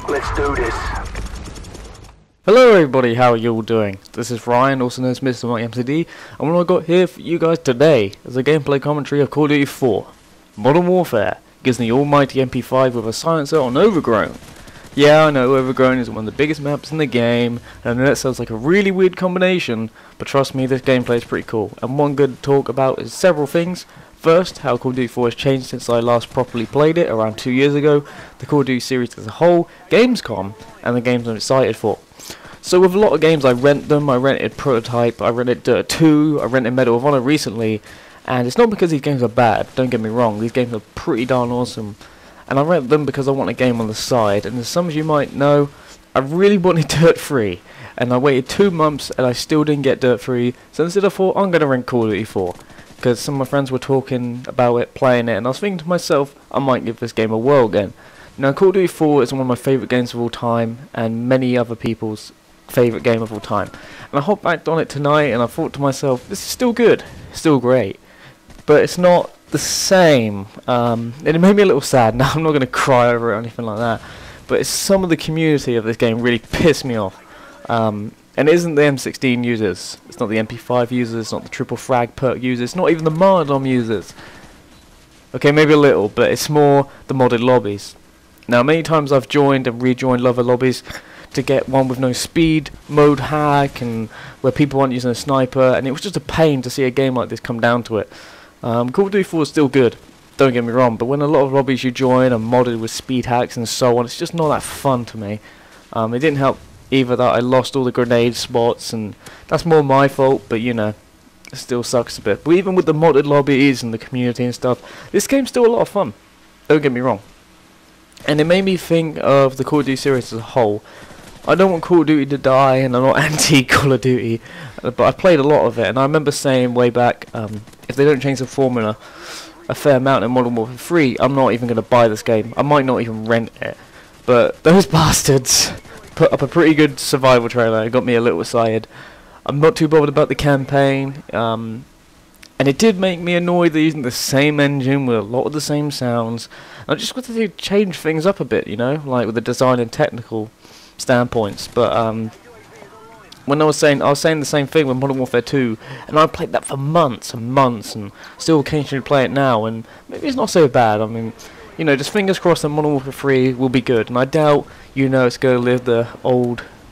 Let's do this. Hello everybody, how are you all doing? This is Ryan, also known as Mr. Mike MCD, and what I got here for you guys today is a gameplay commentary of Call of Duty 4. Modern Warfare gives me the almighty MP5 with a silencer on Overgrown. Yeah, I know Overgrown is one of the biggest maps in the game, and I know that sounds like a really weird combination, but trust me, this gameplay is pretty cool. And one good to talk about is several things. First, how Call of Duty 4 has changed since I last properly played it around 2 years ago, the Call of Duty series as a whole, Gamescom, and the games I'm excited for. So with a lot of games I rent them. I rented Prototype, I rented Dirt 2, I rented Medal of Honor recently, and it's not because these games are bad, don't get me wrong, these games are pretty darn awesome. And I rent them because I want a game on the side, and as some of you might know, I really wanted Dirt 3, and I waited 2 months and I still didn't get Dirt 3, so instead I thought I'm going to rent Call of Duty 4. Because some of my friends were talking about it, playing it, and I was thinking to myself, I might give this game a whirl again. Now Call of Duty 4 is one of my favourite games of all time, and many other people's favourite game of all time. And I hopped back on it tonight, and I thought to myself, this is still good, still great, but it's not the same. And it made me a little sad. Now I'm not going to cry over it or anything like that, but it's some of the community of this game really pissed me off. And it isn't the M16 users, it's not the MP5 users, it's not the triple frag perk users, it's not even the Mardom users. Okay, maybe a little, but it's more the modded lobbies. Now many times I've joined and rejoined other lobbies to get one with no speed mode hack, and where people aren't using a sniper, and it was just a pain to see a game like this come down to it. Call of Duty 4 is still good, don't get me wrong, but when a lot of lobbies you join are modded with speed hacks and so on, it's just not that fun to me. It didn't help either that I lost all the grenade spots, and that's more my fault, but you know, it still sucks a bit. But even with the modded lobbies and the community and stuff, this game's still a lot of fun, don't get me wrong. And it made me think of the Call of Duty series as a whole. I don't want Call of Duty to die, and I'm not anti Call of Duty, but I've played a lot of it, and I remember saying way back, if they don't change the formula a fair amount in Modern Warfare 3, I'm not even going to buy this game. I might not even rent it. But those bastards put up a pretty good survival trailer. It got me a little excited. I'm not too bothered about the campaign, and it did make me annoyed they're using the same engine with a lot of the same sounds. I just wanted to change things up a bit, you know, like with the design and technical standpoints. But when I was saying the same thing with Modern Warfare 2, and I played that for months and months, and still occasionally play it now, and maybe it's not so bad. I mean, you know, just fingers crossed that Modern Warfare 3 will be good, and I doubt, you know, it's going to live the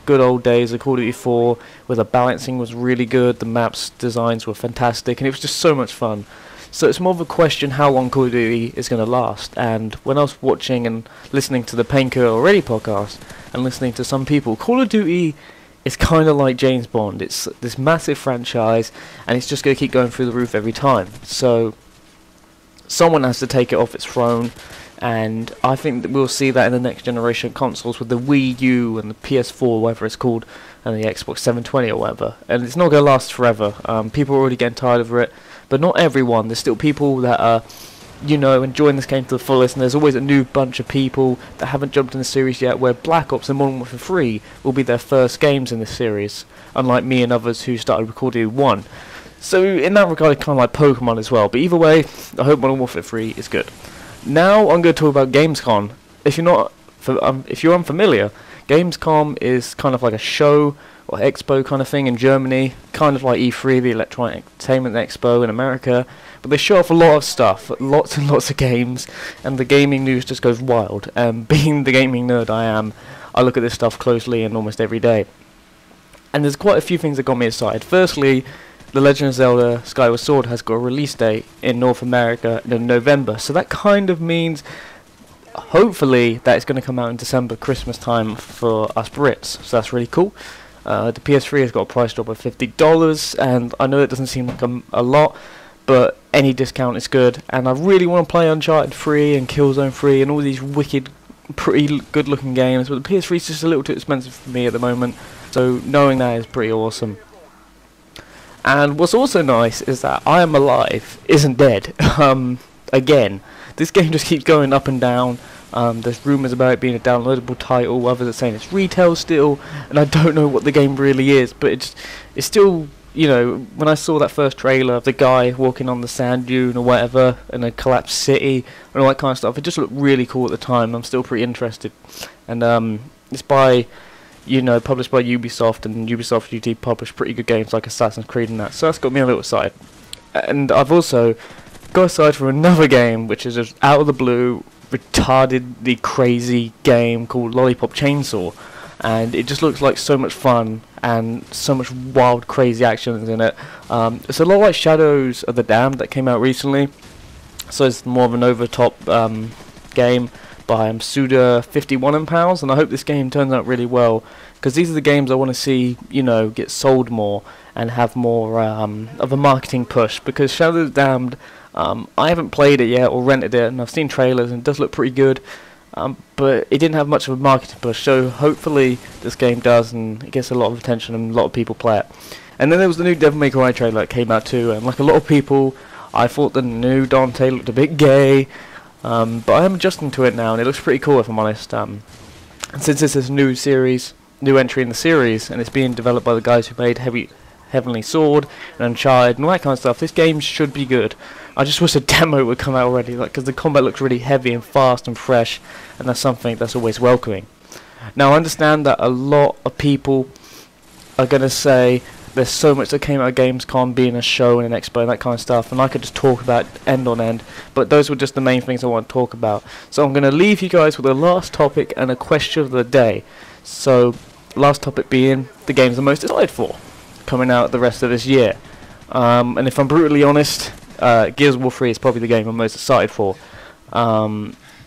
good old days of Call of Duty 4, where the balancing was really good, the maps designs were fantastic, and it was just so much fun. So it's more of a question how long Call of Duty is going to last. And when I was watching and listening to the Painkiller Already podcast, and listening to some people, Call of Duty is kind of like James Bond. It's this massive franchise, and it's just going to keep going through the roof every time. So someone has to take it off its throne, and I think that we'll see that in the next generation of consoles with the Wii U and the PS4, whatever it's called, and the Xbox 720 or whatever. And it's not going to last forever. People are already getting tired of it, but not everyone. There's still people that are, you know, enjoying this game to the fullest, and there's always a new bunch of people that haven't jumped in the series yet, where Black Ops and Modern Warfare 3 will be their first games in this series, unlike me and others who started with Call of Duty 1. So in that regard, it's kind of like Pokemon as well. But either way, I hope Modern Warfare 3 is good. Now I'm going to talk about Gamescom. If you're unfamiliar, Gamescom is kind of like a show or expo kind of thing in Germany, kind of like E3, the Electronic Entertainment Expo in America. But they show off a lot of stuff, lots and lots of games, and the gaming news just goes wild. And being the gaming nerd I am, I look at this stuff closely and almost every day. And there's quite a few things that got me excited. Firstly, The Legend of Zelda Skyward Sword has got a release date in North America in November, so that kind of means, hopefully, that it's going to come out in December, Christmas time for us Brits, so that's really cool. The PS3 has got a price drop of $50, and I know it doesn't seem like a lot, but any discount is good, and I really want to play Uncharted 3 and Killzone 3 and all these wicked, pretty good looking games, but the PS3 is just a little too expensive for me at the moment, so knowing that is pretty awesome. And what's also nice is that I Am Alive isn't dead. Again, this game just keeps going up and down. There's rumours about it being a downloadable title, others are saying it's retail still, and I don't know what the game really is, but it's still you know, when I saw that first trailer of the guy walking on the sand dune or whatever in a collapsed city and all that kind of stuff, it just looked really cool at the time. I'm still pretty interested. And it's by, you know, published by Ubisoft, and Ubisoft UT published pretty good games like Assassin's Creed and that, so that's got me a little excited. And I've also got aside for another game which is just out of the blue, retardedly crazy game called Lollipop Chainsaw, and it just looks like so much fun and so much wild crazy actions in it. It's a lot like Shadows of the Damned that came out recently, so it's more of an over top game by Suda51 and pals, and I hope this game turns out really well, because these are the games I want to see, you know, get sold more and have more of a marketing push, because Shadows of the Damned, I haven't played it yet or rented it, and I've seen trailers and it does look pretty good, but it didn't have much of a marketing push, so hopefully this game does and it gets a lot of attention and a lot of people play it. And then there was the new Devil May Cry trailer that came out too, and like a lot of people, I thought the new Dante looked a bit gay, but I am adjusting to it now and it looks pretty cool if I'm honest. And since this is a new entry in the series, and it's being developed by the guys who made Heavenly Sword and Uncharted and all that kind of stuff, this game should be good. I just wish a demo would come out already, like, because the combat looks really heavy and fast and fresh, and that's something that's always welcoming. Now I understand that a lot of people are going to say there's so much that came out of Gamescom being a show and an expo and that kind of stuff, and I could just talk about end on end, but those were just the main things I want to talk about. So I'm going to leave you guys with the last topic and a question of the day. So last topic being the games I'm most excited for coming out the rest of this year. And if I'm brutally honest, Gears of War 3 is probably the game I'm most excited for,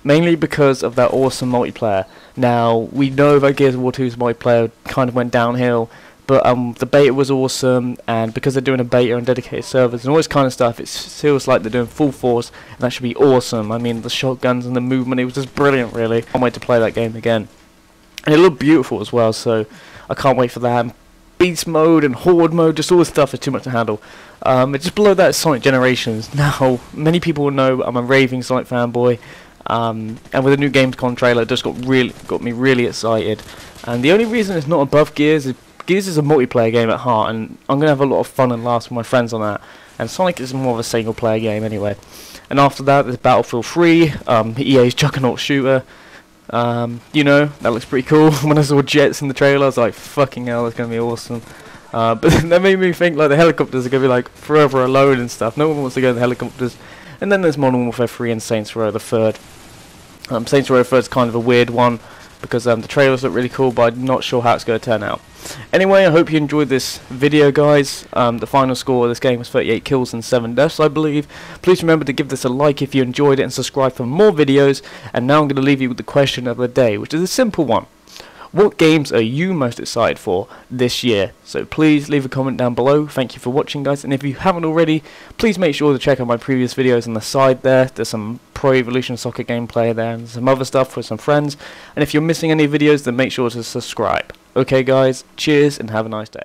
mainly because of that awesome multiplayer. Now, we know that Gears of War 2's multiplayer kind of went downhill, but the beta was awesome, and because they're doing a beta on dedicated servers and all this kind of stuff, it feels like they're doing full force, and that should be awesome. I mean, the shotguns and the movement, it was just brilliant, really. I can't wait to play that game again. And it looked beautiful as well, so I can't wait for that. Beast mode and horde mode, just all this stuff is too much to handle. It's just below that Sonic Generations. Now, many people will know I'm a raving Sonic fanboy, and with the new Gamescom trailer, it just got me really excited. And the only reason it's not above Gears is Gears is a multiplayer game at heart, and I'm gonna have a lot of fun and laughs with my friends on that. And Sonic is more of a single player game anyway. And after that, there's Battlefield 3, EA's Juggernaut shooter. You know, that looks pretty cool. When I saw jets in the trailer, I was like, fucking hell, that's going to be awesome. But that made me think like the helicopters are going to be like forever alone and stuff. No one wants to go in the helicopters. And then there's Modern Warfare 3 and Saints Row the 3rd. Saints Row the 3rd is kind of a weird one, because the trailers look really cool, but I'm not sure how it's going to turn out. Anyway, I hope you enjoyed this video, guys. The final score of this game was 38 kills and 7 deaths, I believe. Please remember to give this a like if you enjoyed it, and subscribe for more videos. And now I'm going to leave you with the question of the day, which is a simple one. What games are you most excited for this year? So please leave a comment down below. Thank you for watching, guys, and if you haven't already, please make sure to check out my previous videos on the side there. There's some Pro Evolution Soccer gameplay there and some other stuff with some friends, and if you're missing any videos, then make sure to subscribe. Okay guys, cheers and have a nice day.